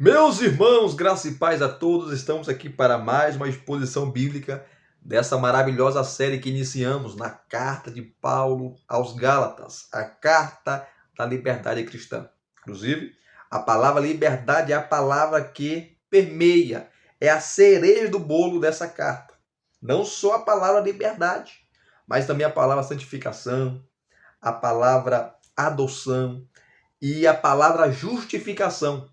Meus irmãos, graça e paz a todos, estamos aqui para mais uma exposição bíblica dessa maravilhosa série que iniciamos na carta de Paulo aos Gálatas, a carta da liberdade cristã. Inclusive, a palavra liberdade é a palavra que permeia, é a cereja do bolo dessa carta. Não só a palavra liberdade, mas também a palavra santificação, a palavra adoção e a palavra justificação.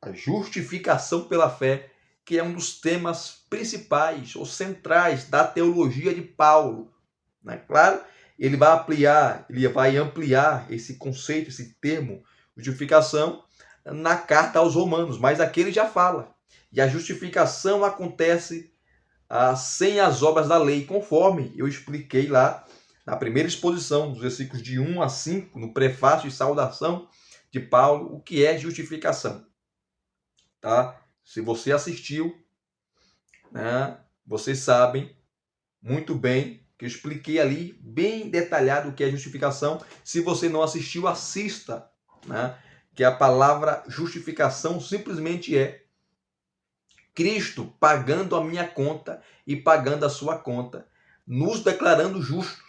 A justificação pela fé, que é um dos temas principais ou centrais da teologia de Paulo. Né? Claro, ele vai ampliar esse conceito, esse termo, justificação, na carta aos Romanos, mas aqui ele já fala. E a justificação acontece sem as obras da lei, conforme eu expliquei lá na primeira exposição, dos versículos de 1 a 5, no prefácio e saudação de Paulo, o que é justificação. Tá? Se você assistiu, né, vocês sabem muito bem que eu expliquei ali bem detalhado o que é justificação. Se você não assistiu, assista, né, que a palavra justificação simplesmente é Cristo pagando a minha conta e pagando a sua conta, nos declarando justos.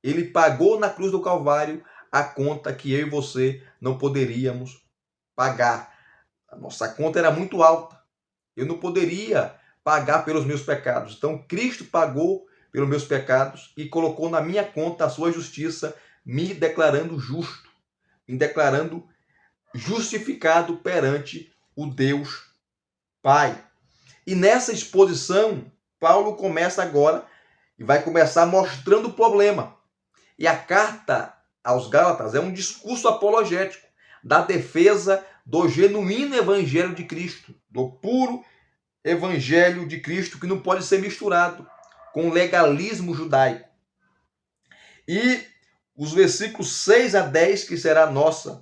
Ele pagou na cruz do Calvário a conta que eu e você não poderíamos pagar. A nossa conta era muito alta. Eu não poderia pagar pelos meus pecados. Então, Cristo pagou pelos meus pecados e colocou na minha conta a sua justiça, me declarando justo, me declarando justificado perante o Deus Pai. E nessa exposição, Paulo começa agora e vai começar mostrando o problema. E a carta aos Gálatas é um discurso apologético da defesa do genuíno evangelho de Cristo, do puro evangelho de Cristo, que não pode ser misturado com o legalismo judaico. E os versículos 6 a 10, que será a nossa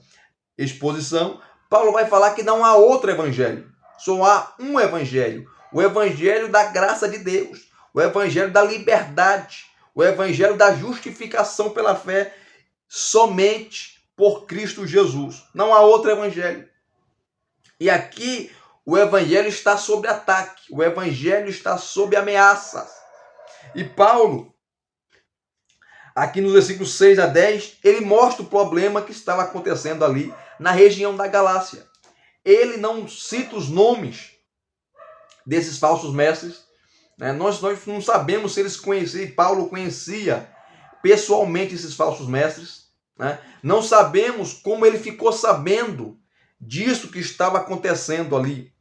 exposição, Paulo vai falar que não há outro evangelho, só há um evangelho, o evangelho da graça de Deus, o evangelho da liberdade, o evangelho da justificação pela fé, somente por Cristo Jesus. Não há outro evangelho. E aqui o evangelho está sob ataque, o evangelho está sob ameaças. E Paulo, aqui nos versículos 6 a 10, ele mostra o problema que estava acontecendo ali na região da Galácia. Ele não cita os nomes desses falsos mestres. Né? Nós não sabemos se eles conheciam, Paulo conhecia pessoalmente esses falsos mestres. Né? Não sabemos como ele ficou sabendo disso que estava acontecendo ali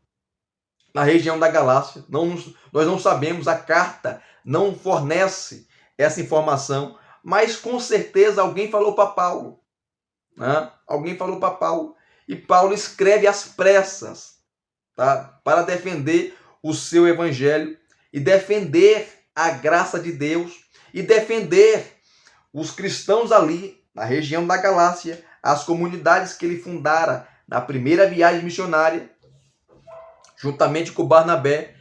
na região da Galácia. Nós não sabemos, a carta não fornece essa informação, mas com certeza alguém falou para Paulo. Né? Alguém falou para Paulo. E Paulo escreve às pressas, tá? Para defender o seu evangelho e defender a graça de Deus e defender os cristãos ali na região da Galácia, as comunidades que ele fundara na primeira viagem missionária, juntamente com Barnabé.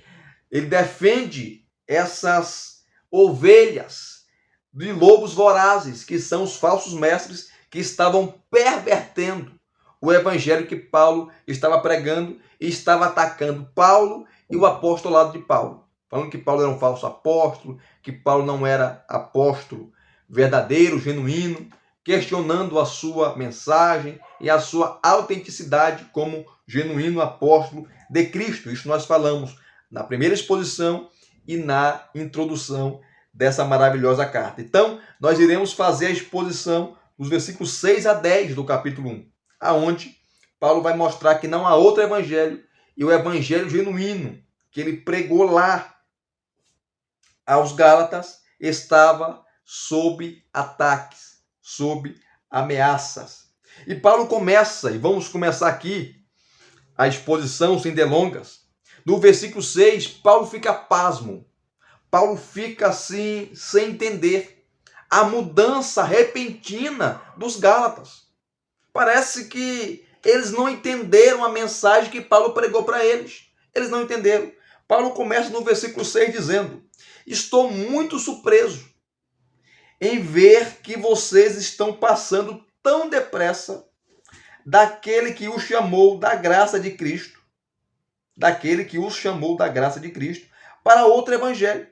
Ele defende essas ovelhas de lobos vorazes, que são os falsos mestres que estavam pervertendo o evangelho que Paulo estava pregando e estava atacando Paulo e o apostolado de Paulo. Falando que Paulo era um falso apóstolo, que Paulo não era apóstolo verdadeiro, genuíno, questionando a sua mensagem e a sua autenticidade como genuíno apóstolo de Cristo. Isso nós falamos na primeira exposição e na introdução dessa maravilhosa carta. Então, nós iremos fazer a exposição dos versículos 6 a 10 do capítulo 1, aonde Paulo vai mostrar que não há outro evangelho, e o evangelho genuíno que ele pregou lá aos Gálatas estava sob ataques, sob ameaças. E Paulo começa, e vamos começar aqui a exposição sem delongas. No versículo 6, Paulo fica pasmo. Paulo fica assim, sem entender a mudança repentina dos Gálatas. Parece que eles não entenderam a mensagem que Paulo pregou para eles. Eles não entenderam. Paulo começa no versículo 6 dizendo: estou muito surpreso em ver que vocês estão passando tão depressa daquele que os chamou da graça de Cristo, daquele que os chamou da graça de Cristo para outro evangelho.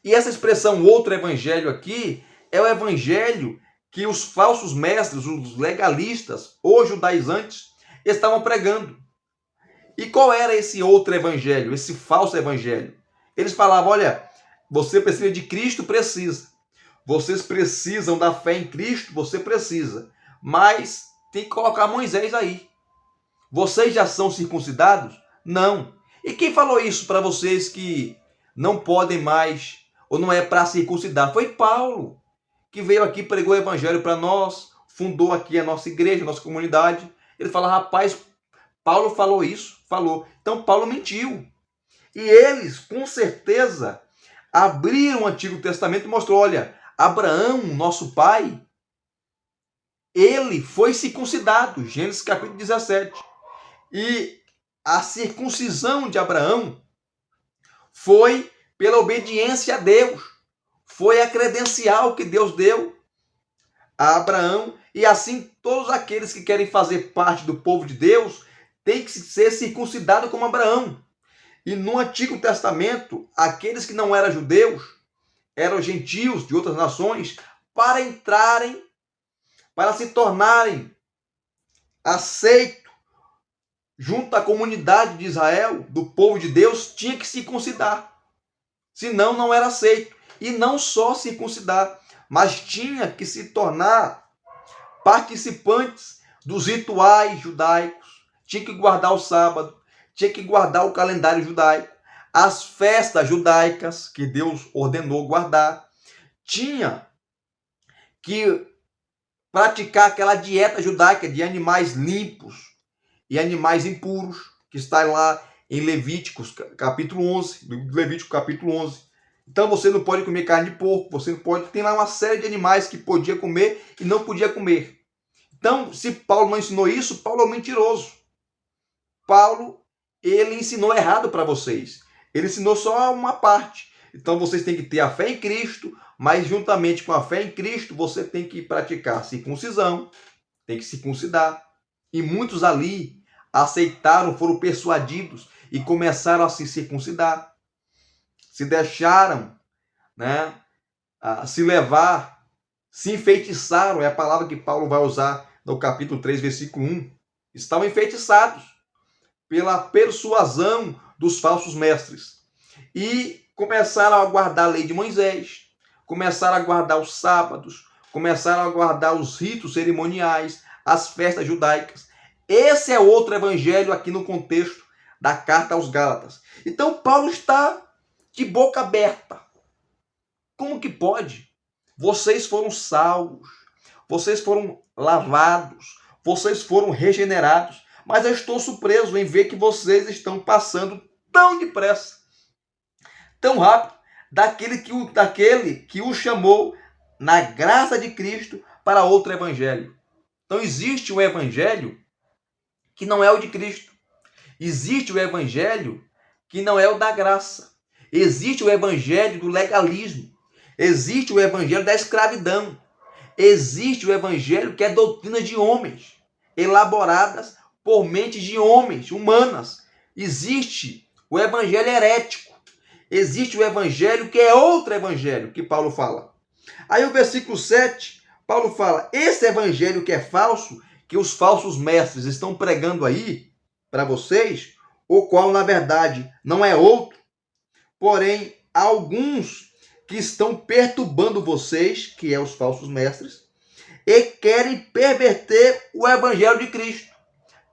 E essa expressão outro evangelho aqui é o evangelho que os falsos mestres, os legalistas, os judaizantes, estavam pregando. E qual era esse outro evangelho, esse falso evangelho? Eles falavam, olha, você precisa de Cristo? Precisa. Vocês precisam da fé em Cristo? Você precisa. Mas tem que colocar Moisés aí. Vocês já são circuncidados? Não. E quem falou isso para vocês que não podem mais, ou não é para circuncidar? Foi Paulo, que veio aqui, pregou o evangelho para nós, fundou aqui a nossa igreja, a nossa comunidade. Ele fala, rapaz, Paulo falou isso? Falou. Então Paulo mentiu. E eles, com certeza, abriram o Antigo Testamento e mostrou, olha, Abraão, nosso pai, ele foi circuncidado, Gênesis capítulo 17. E a circuncisão de Abraão foi pela obediência a Deus. Foi a credencial que Deus deu a Abraão. E assim, todos aqueles que querem fazer parte do povo de Deus têm que ser circuncidados como Abraão. E no Antigo Testamento, aqueles que não eram judeus, eram gentios de outras nações, para entrarem, para se tornarem aceitos junto à comunidade de Israel, do povo de Deus, tinha que circuncidar. Senão não era aceito. E não só circuncidar, mas tinha que se tornar participantes dos rituais judaicos. Tinha que guardar o sábado, tinha que guardar o calendário judaico, as festas judaicas que Deus ordenou guardar. Tinha que praticar aquela dieta judaica de animais limpos e animais impuros, que está lá em Levíticos, capítulo 11, Levítico capítulo 11. Então você não pode comer carne de porco, você não pode, tem lá uma série de animais que podia comer e não podia comer. Então, se Paulo não ensinou isso, Paulo é um mentiroso. Paulo, ele ensinou errado para vocês. Ele ensinou só uma parte. Então vocês têm que ter a fé em Cristo, mas juntamente com a fé em Cristo, você tem que praticar circuncisão, tem que circuncidar. E muitos ali aceitaram, foram persuadidos e começaram a se circuncidar. Se deixaram, né, a se levar, se enfeitiçaram, é a palavra que Paulo vai usar no capítulo 3, versículo 1. Estavam enfeitiçados pela persuasão dos falsos mestres. E começaram a guardar a lei de Moisés, começaram a guardar os sábados, começaram a guardar os ritos cerimoniais, as festas judaicas. Esse é outro evangelho aqui no contexto da carta aos Gálatas. Então Paulo está de boca aberta. Como que pode? Vocês foram salvos, vocês foram lavados, vocês foram regenerados, mas eu estou surpreso em ver que vocês estão passando tão depressa, tão rápido, daquele que o chamou na graça de Cristo para outro evangelho. Então existe um evangelho que não é o de Cristo. Existe o evangelho que não é o da graça. Existe o evangelho do legalismo. Existe o evangelho da escravidão. Existe o evangelho que é doutrina de homens, elaboradas por mentes de homens, humanas. Existe o evangelho herético. Existe o evangelho que é outro evangelho, que Paulo fala. Aí o versículo 7, Paulo fala, esse evangelho que é falso, que os falsos mestres estão pregando aí para vocês, o qual na verdade não é outro, porém alguns que estão perturbando vocês, que é os falsos mestres, e querem perverter o evangelho de Cristo,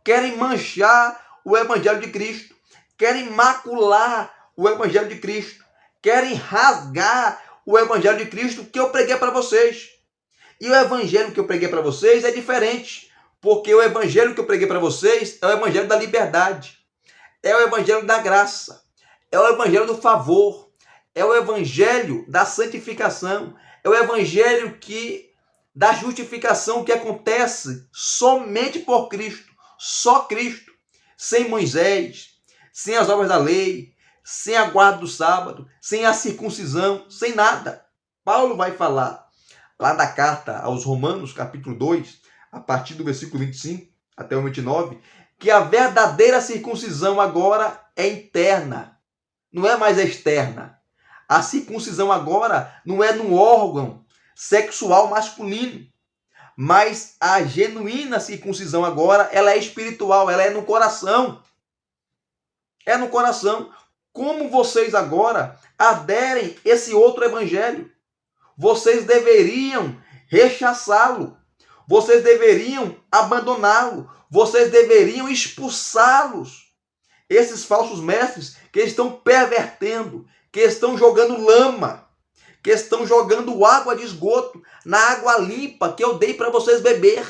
querem manchar o evangelho de Cristo, querem macular o evangelho de Cristo, querem rasgar o evangelho de Cristo que eu preguei para vocês. E o evangelho que eu preguei para vocês é diferente, porque o evangelho que eu preguei para vocês é o evangelho da liberdade, é o evangelho da graça, é o evangelho do favor, é o evangelho da santificação, é o evangelho da justificação que acontece somente por Cristo, só Cristo, sem Moisés, sem as obras da lei, sem a guarda do sábado, sem a circuncisão, sem nada. Paulo vai falar lá da carta aos Romanos, capítulo 2, a partir do versículo 25 até o 29, que a verdadeira circuncisão agora é interna, não é mais externa. A circuncisão agora não é no órgão sexual masculino, mas a genuína circuncisão agora, ela é espiritual, ela é no coração. É no coração. Como vocês agora aderem esse outro evangelho? Vocês deveriam rechaçá-lo. Vocês deveriam abandoná-lo. Vocês deveriam expulsá-los. Esses falsos mestres que estão pervertendo, que estão jogando lama, que estão jogando água de esgoto na água limpa que eu dei para vocês beber.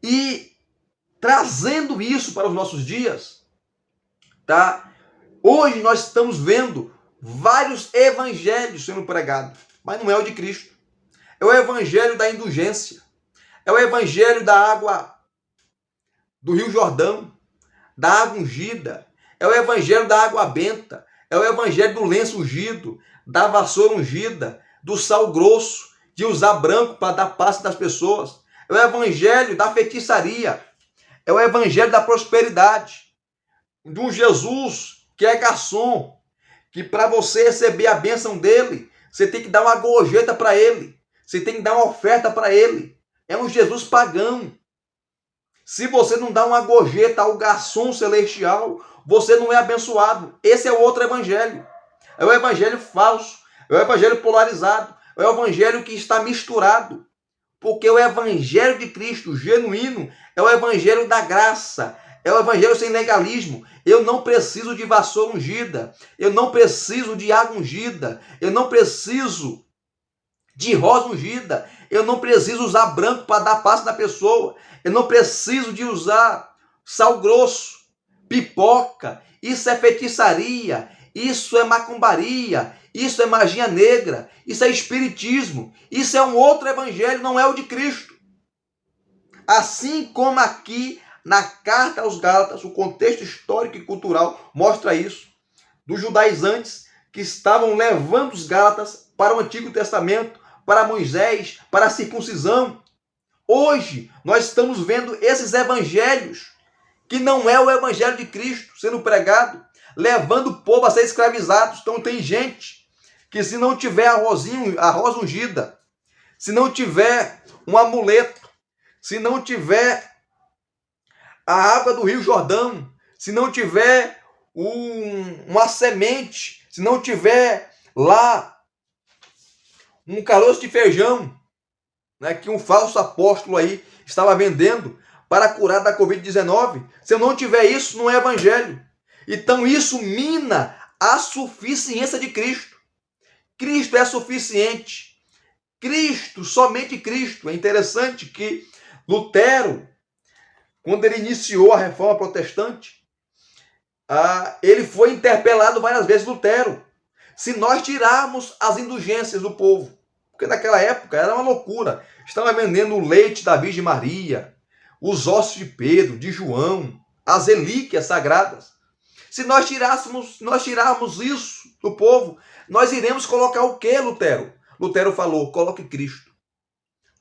E trazendo isso para os nossos dias, tá? Hoje nós estamos vendo vários evangelhos sendo pregados, mas não é o de Cristo. É o evangelho da indulgência. É o evangelho da água do Rio Jordão, da água ungida. É o evangelho da água benta. É o evangelho do lenço ungido, da vassoura ungida, do sal grosso, de usar branco para dar paz das pessoas. É o evangelho da feitiçaria. É o evangelho da prosperidade. De um Jesus que é garçom, que para você receber a bênção dele, você tem que dar uma gorjeta para ele. Você tem que dar uma oferta para ele. É um Jesus pagão. Se você não dá uma gorjeta ao garçom celestial, você não é abençoado. Esse é o outro evangelho. É o evangelho falso. É o evangelho polarizado. É o evangelho que está misturado. Porque o evangelho de Cristo, genuíno, é o evangelho da graça. É o evangelho sem legalismo. Eu não preciso de vassoura ungida. Eu não preciso de água ungida. Eu não preciso de rosa ungida. Eu não preciso usar branco para dar paz na pessoa. Eu não preciso de usar sal grosso, pipoca. Isso é feitiçaria. Isso é macumbaria. Isso é magia negra. Isso é espiritismo. Isso é um outro evangelho, não é o de Cristo. Assim como aqui na carta aos Gálatas, o contexto histórico e cultural mostra isso. Dos judaizantes que estavam levando os Gálatas para o Antigo Testamento, para Moisés, para a circuncisão. Hoje nós estamos vendo esses evangelhos, que não é o evangelho de Cristo sendo pregado, levando o povo a ser escravizados. Então tem gente que se não tiver a rosa ungida, se não tiver um amuleto, se não tiver a água do Rio Jordão, se não tiver uma semente, se não tiver lá um caroço de feijão, né, que um falso apóstolo aí estava vendendo para curar da Covid-19, se eu não tiver isso, não é evangelho. Então isso mina a suficiência de Cristo. Cristo é suficiente. Cristo, somente Cristo. É interessante que Lutero, quando ele iniciou a reforma protestante, ele foi interpelado várias vezes, Lutero, se nós tirarmos as indulgências do povo, porque naquela época era uma loucura, estava vendendo o leite da Virgem Maria, os ossos de Pedro, de João, as relíquias sagradas. Se nós tirarmos isso do povo, nós iremos colocar o quê, Lutero? Lutero falou, coloque Cristo.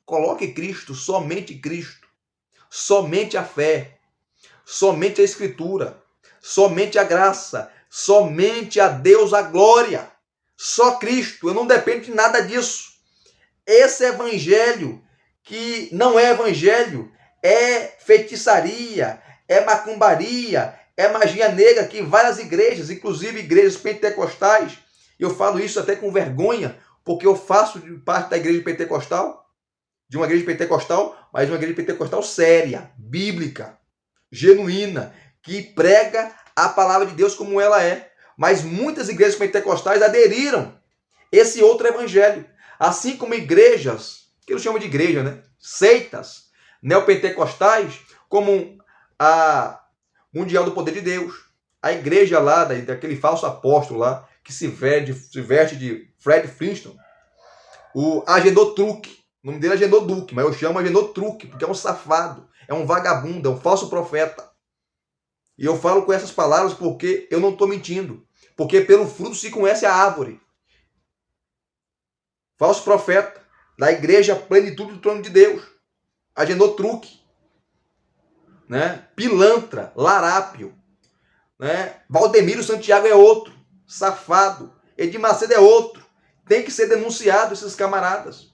Coloque Cristo, somente Cristo. Somente a fé, somente a Escritura, somente a graça, somente a Deus a glória. Só Cristo, eu não dependo de nada disso. Esse evangelho, que não é evangelho, é feitiçaria, é macumbaria, é magia negra, que várias igrejas, inclusive igrejas pentecostais, eu falo isso até com vergonha, porque eu faço parte da igreja pentecostal, de uma igreja pentecostal, mas uma igreja pentecostal séria, bíblica, genuína, que prega a palavra de Deus como ela é. Mas muitas igrejas pentecostais aderiram esse outro evangelho. Assim como igrejas, que eu chamo de igreja, né? Seitas neopentecostais, como a Mundial do Poder de Deus, a igreja lá, daquele falso apóstolo lá, que se veste de Fred Flintstone, o Agenor Truque. O nome dele é Agenor Duque, mas eu chamo Agenor Truque, porque é um safado, é um vagabundo, é um falso profeta. E eu falo com essas palavras porque eu não estou mentindo. Porque pelo fruto se conhece a árvore. Falso profeta da igreja Plenitude do Trono de Deus. agenotruque, né? Pilantra, larápio, né? Valdemiro Santiago é outro, safado. Edir Macedo é outro. Tem que ser denunciado esses camaradas.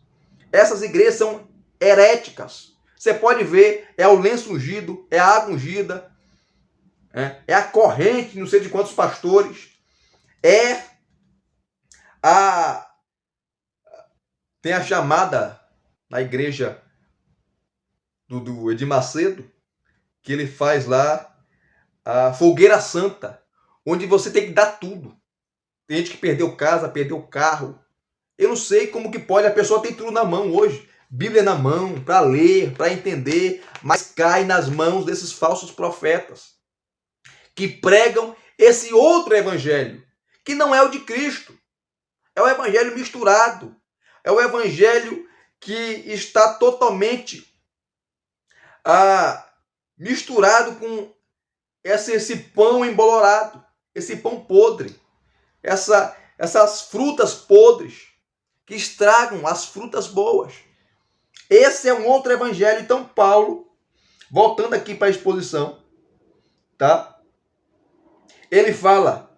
Essas igrejas são heréticas. Você pode ver, é o lenço ungido, é a água ungida, é a corrente, não sei de quantos pastores, tem a chamada na igreja do Edir Macedo, que ele faz lá a fogueira santa, onde você tem que dar tudo. Tem gente que perdeu casa, perdeu carro. Eu não sei como que pode, a pessoa tem tudo na mão hoje. Bíblia na mão, para ler, para entender, mas cai nas mãos desses falsos profetas que pregam esse outro evangelho, que não é o de Cristo. É o evangelho misturado. É o evangelho que está totalmente misturado com esse pão embolorado, esse pão podre, essas frutas podres que estragam as frutas boas. Esse é um outro evangelho. Então Paulo, voltando aqui para a exposição, tá? Ele fala,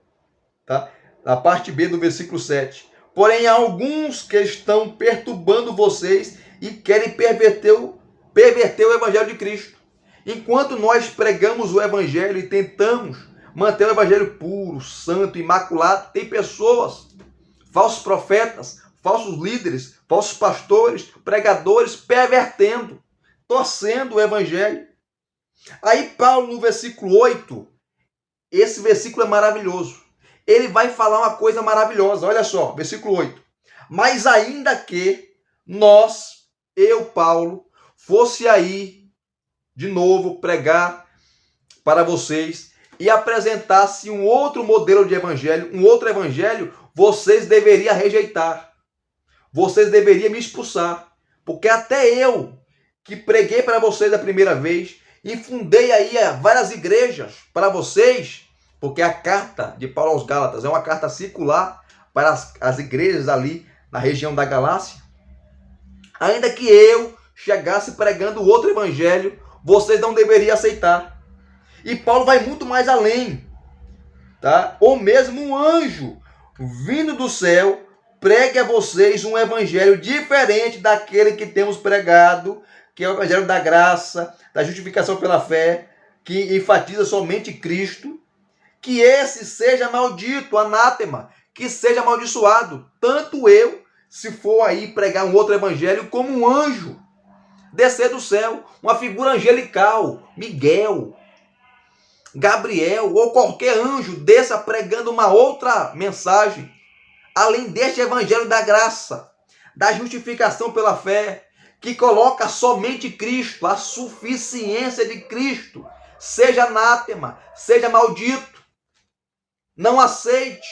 tá? Na parte B do versículo 7. Porém, há alguns que estão perturbando vocês e querem perverter o evangelho de Cristo. Enquanto nós pregamos o evangelho e tentamos manter o evangelho puro, santo, imaculado, tem pessoas, falsos profetas, falsos líderes, falsos pastores, pregadores, pervertendo, torcendo o evangelho. Aí Paulo, no versículo 8, esse versículo é maravilhoso. Ele vai falar uma coisa maravilhosa. Olha só, versículo 8. Mas ainda que nós, eu, Paulo, fosse aí de novo pregar para vocês e apresentasse um outro modelo de evangelho, um outro evangelho, vocês deveriam rejeitar. Vocês deveriam me expulsar. Porque até eu, que preguei para vocês a primeira vez e fundei aí várias igrejas para vocês, porque a carta de Paulo aos Gálatas é uma carta circular para as igrejas ali na região da Galácia. Ainda que eu chegasse pregando outro evangelho, vocês não deveriam aceitar. E Paulo vai muito mais além, tá? Ou mesmo um anjo vindo do céu pregue a vocês um evangelho diferente daquele que temos pregado, que é o evangelho da graça, da justificação pela fé, que enfatiza somente Cristo, que esse seja maldito, anátema, que seja amaldiçoado, tanto eu, se for aí pregar um outro evangelho, como um anjo descer do céu, uma figura angelical, Miguel, Gabriel ou qualquer anjo desça pregando uma outra mensagem, além deste evangelho da graça, da justificação pela fé, que coloca somente Cristo, a suficiência de Cristo, seja anátema, seja maldito. Não aceite,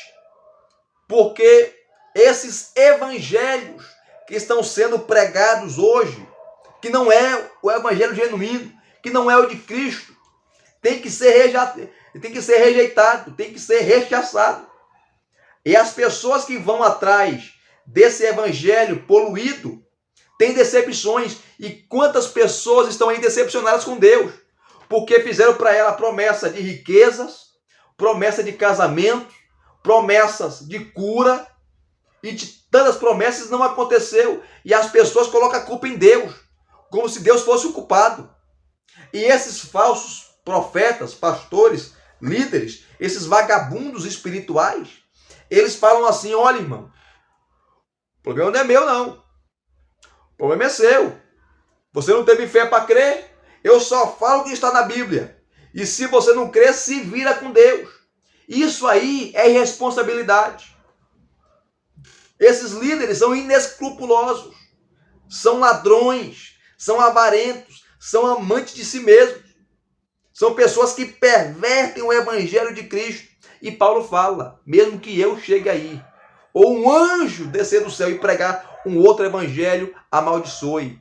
porque esses evangelhos que estão sendo pregados hoje, que não é o evangelho genuíno, que não é o de Cristo, tem que ser rejeitado, tem que ser rechaçado. E as pessoas que vão atrás desse evangelho poluído têm decepções. E quantas pessoas estão aí decepcionadas com Deus? Porque fizeram para ela promessa de riquezas, promessa de casamento, promessas de cura, e de tantas promessas não aconteceu. E as pessoas colocam a culpa em Deus, como se Deus fosse o culpado. E esses falsos profetas, pastores, líderes, esses vagabundos espirituais, eles falam assim: olha, irmão, o problema não é meu, não. O problema é seu. Você não teve fé para crer? Eu só falo o que está na Bíblia. E se você não crer, se vira com Deus. Isso aí é irresponsabilidade. Esses líderes são inescrupulosos, são ladrões, são avarentos, são amantes de si mesmos. São pessoas que pervertem o evangelho de Cristo. E Paulo fala, mesmo que eu chegue aí, ou um anjo descer do céu e pregar um outro evangelho, amaldiçoe.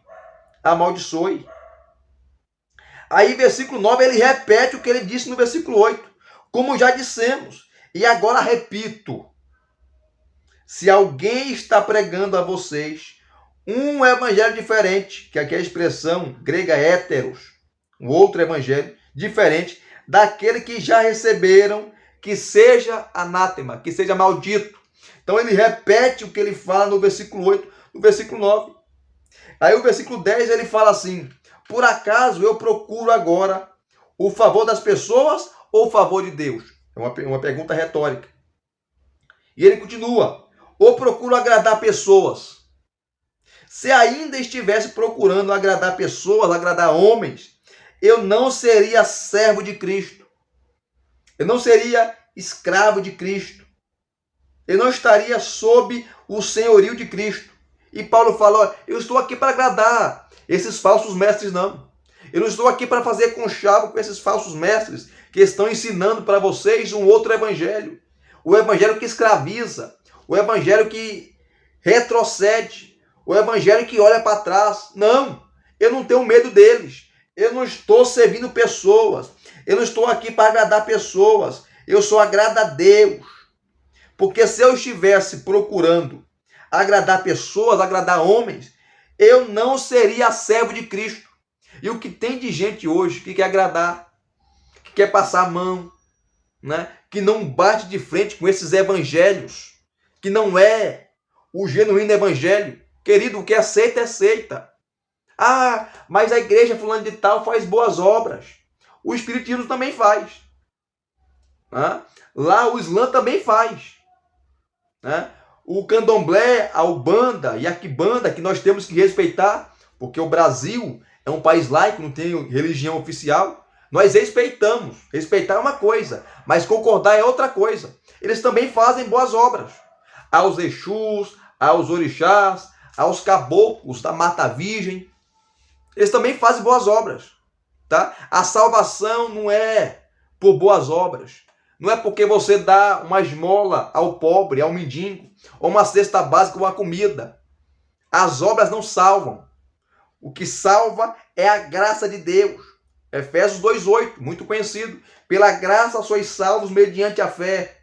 Amaldiçoe. Aí, versículo 9, ele repete o que ele disse no versículo 8. Como já dissemos, e agora repito. Se alguém está pregando a vocês um evangelho diferente, que aqui é a expressão grega héteros, um outro evangelho diferente daquele que já receberam, que seja anátema, que seja maldito. Então ele repete o que ele fala no versículo 8, no versículo 9. Aí o versículo 10 ele fala assim: por acaso eu procuro agora o favor das pessoas ou o favor de Deus? É uma pergunta retórica. E ele continua: ou procuro agradar pessoas? Se ainda estivesse procurando agradar pessoas, agradar homens, eu não seria servo de Cristo. Eu não seria escravo de Cristo. Eu não estaria sob o senhorio de Cristo. E Paulo fala: ó, eu estou aqui para agradar esses falsos mestres, não. Eu não estou aqui para fazer conchavo com esses falsos mestres que estão ensinando para vocês um outro evangelho. O evangelho que escraviza, o evangelho que retrocede, o evangelho que olha para trás. Não, eu não tenho medo deles. Eu não estou servindo pessoas. Eu não estou aqui para agradar pessoas. Eu só agrado a Deus. Porque se eu estivesse procurando agradar pessoas, agradar homens, eu não seria servo de Cristo. E o que tem de gente hoje que quer agradar, que quer passar a mão, né? Que não bate de frente com esses evangelhos, que não é o genuíno evangelho. Querido, o que é seita é seita. Ah, mas a igreja fulano de tal faz boas obras. O espiritismo também faz. Né? Lá o Islã também faz. Né? O candomblé, a ubanda e a quimbanda, que nós temos que respeitar, porque o Brasil é um país laico, não tem religião oficial. Nós respeitamos. Respeitar é uma coisa, mas concordar é outra coisa. Eles também fazem boas obras. Aos Exus, aos orixás, aos caboclos da Mata Virgem. Eles também fazem boas obras. Tá? A salvação não é por boas obras. Não é porque você dá uma esmola ao pobre, ao mendigo, ou uma cesta básica, uma comida. As obras não salvam. O que salva é a graça de Deus. Efésios 2,8, muito conhecido. Pela graça sois salvos mediante a fé.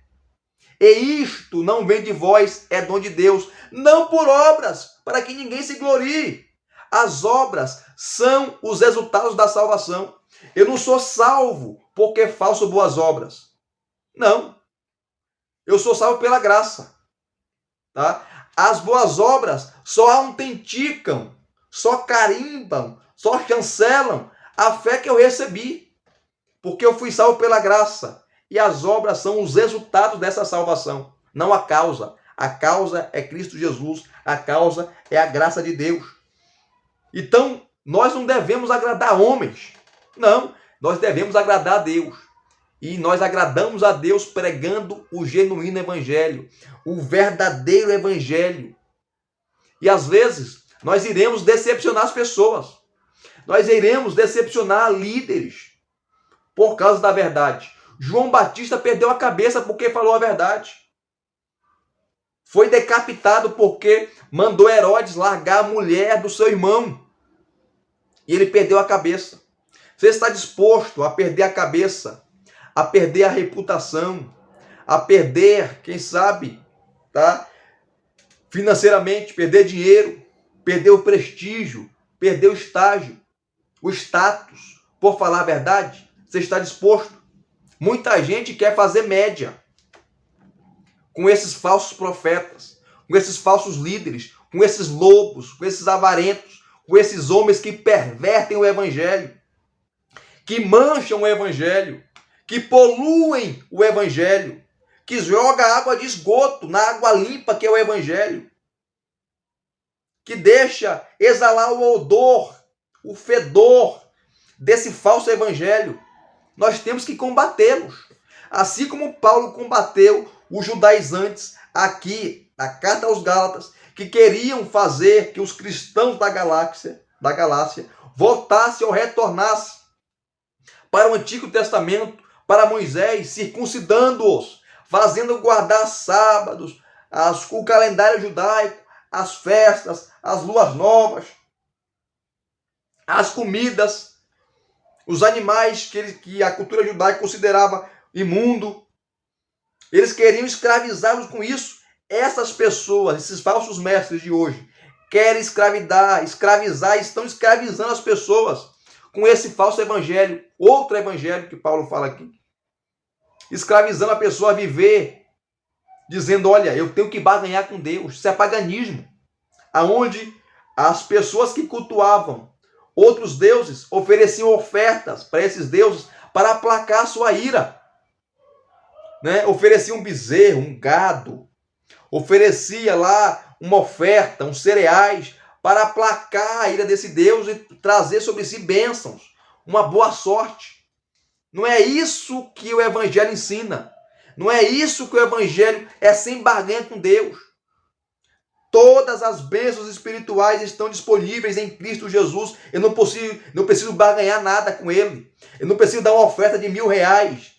E isto não vem de vós, é dom de Deus. Não por obras, para que ninguém se glorie. As obras são os resultados da salvação. Eu não sou salvo porque faço boas obras. Não. Eu sou salvo pela graça. Tá? As boas obras só autenticam, só carimbam, só chancelam a fé que eu recebi. Porque eu fui salvo pela graça. E as obras são os resultados dessa salvação, não a causa. A causa é Cristo Jesus. A causa é a graça de Deus. Então, nós não devemos agradar homens. Não, nós devemos agradar a Deus. E nós agradamos a Deus pregando o genuíno evangelho, o verdadeiro evangelho. E às vezes, nós iremos decepcionar as pessoas. Nós iremos decepcionar líderes por causa da verdade. João Batista perdeu a cabeça porque falou a verdade. Foi decapitado porque mandou Herodes largar a mulher do seu irmão. E ele perdeu a cabeça. Você está disposto a perder a cabeça, a perder a reputação, a perder, quem sabe, tá? Financeiramente, perder dinheiro, perder o prestígio, perder o estágio, o status, por falar a verdade? Você está disposto? Muita gente quer fazer média com esses falsos profetas, com esses falsos líderes, com esses lobos, com esses avarentos, com esses homens que pervertem o evangelho, que mancham o evangelho, que poluem o evangelho, que joga água de esgoto na água limpa que é o evangelho, que deixa exalar o odor, o fedor desse falso evangelho. Nós temos que combatê-los. Assim como Paulo combateu os judaizantes aqui, na carta aos Gálatas, que queriam fazer que os cristãos da Galácia voltassem ou retornassem para o Antigo Testamento, para Moisés, circuncidando-os, fazendo guardar sábados, o calendário judaico, as festas, as luas novas, as comidas, os animais que a cultura judaica considerava imundo. Eles queriam escravizá-los com isso. Essas pessoas, esses falsos mestres de hoje, querem escravizar, estão escravizando as pessoas com esse falso evangelho, outro evangelho que Paulo fala aqui. Escravizando a pessoa a viver, dizendo, olha, eu tenho que barganhar com Deus. Isso é paganismo. Aonde as pessoas que cultuavam outros deuses ofereciam ofertas para esses deuses para aplacar sua ira. Né? Oferecia um bezerro, um gado, oferecia lá uma oferta, uns cereais, para aplacar a ira desse Deus e trazer sobre si bênçãos, uma boa sorte. Não é isso que o evangelho ensina. Não é isso que o evangelho é, sem barganha com Deus. Todas as bênçãos espirituais estão disponíveis em Cristo Jesus. Eu não preciso barganhar nada com Ele. Eu não preciso dar uma oferta de R$1.000,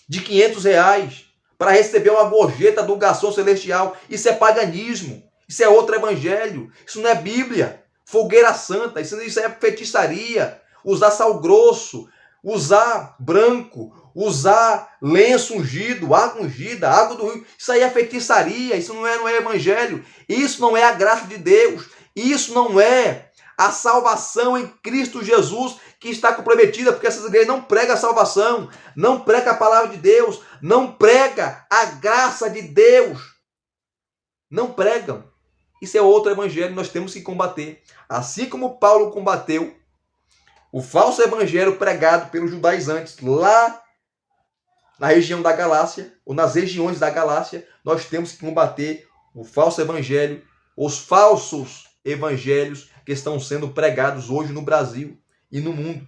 de R$500, para receber uma gorjeta do garçom celestial. Isso é paganismo. Isso é outro evangelho. Isso não é Bíblia. Fogueira santa. Isso é feitiçaria. Usar sal grosso. Usar branco. Usar lenço ungido, água ungida, água do rio. Isso aí é feitiçaria. Isso não é evangelho. Isso não é a graça de Deus. Isso não é a salvação em Cristo Jesus que está comprometida, porque essas igrejas não pregam a salvação, não pregam a palavra de Deus, não pregam a graça de Deus. Não pregam. Isso é outro evangelho que nós temos que combater. Assim como Paulo combateu o falso evangelho pregado pelos judaizantes lá na região da Galácia, ou nas regiões da Galácia, nós temos que combater o falso evangelho, os falsos evangelhos que estão sendo pregados hoje no Brasil e no mundo.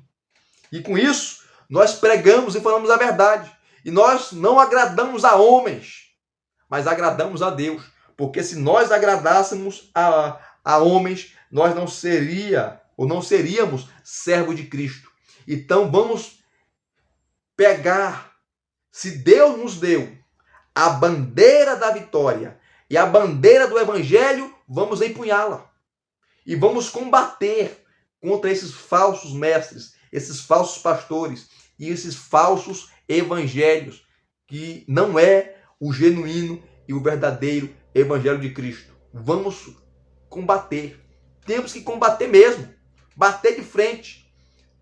E com isso, nós pregamos e falamos a verdade. E nós não agradamos a homens, mas agradamos a Deus. Porque se nós agradássemos a homens, nós não seríamos servos de Cristo. Então vamos pegar, se Deus nos deu a bandeira da vitória e a bandeira do evangelho, vamos empunhá-la. E vamos combater contra esses falsos mestres, esses falsos pastores e esses falsos evangelhos, que não é o genuíno e o verdadeiro evangelho de Cristo. Vamos combater. Temos que combater mesmo. Bater de frente.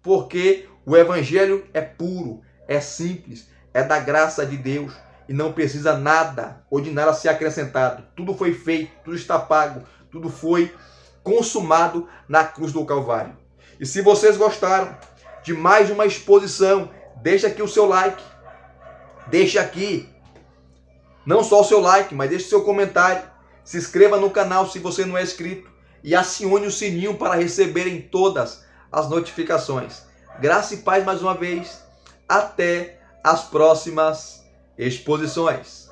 Porque o evangelho é puro, é simples, é da graça de Deus e não precisa nada ou de nada ser acrescentado. Tudo foi feito, tudo está pago, tudo foi consumado na cruz do Calvário. E se vocês gostaram de mais uma exposição, deixa aqui o seu like. Deixa aqui não só o seu like, mas deixe o seu comentário. Se inscreva no canal se você não é inscrito e acione o sininho para receberem todas as notificações. Graça e paz mais uma vez. Até as próximas exposições.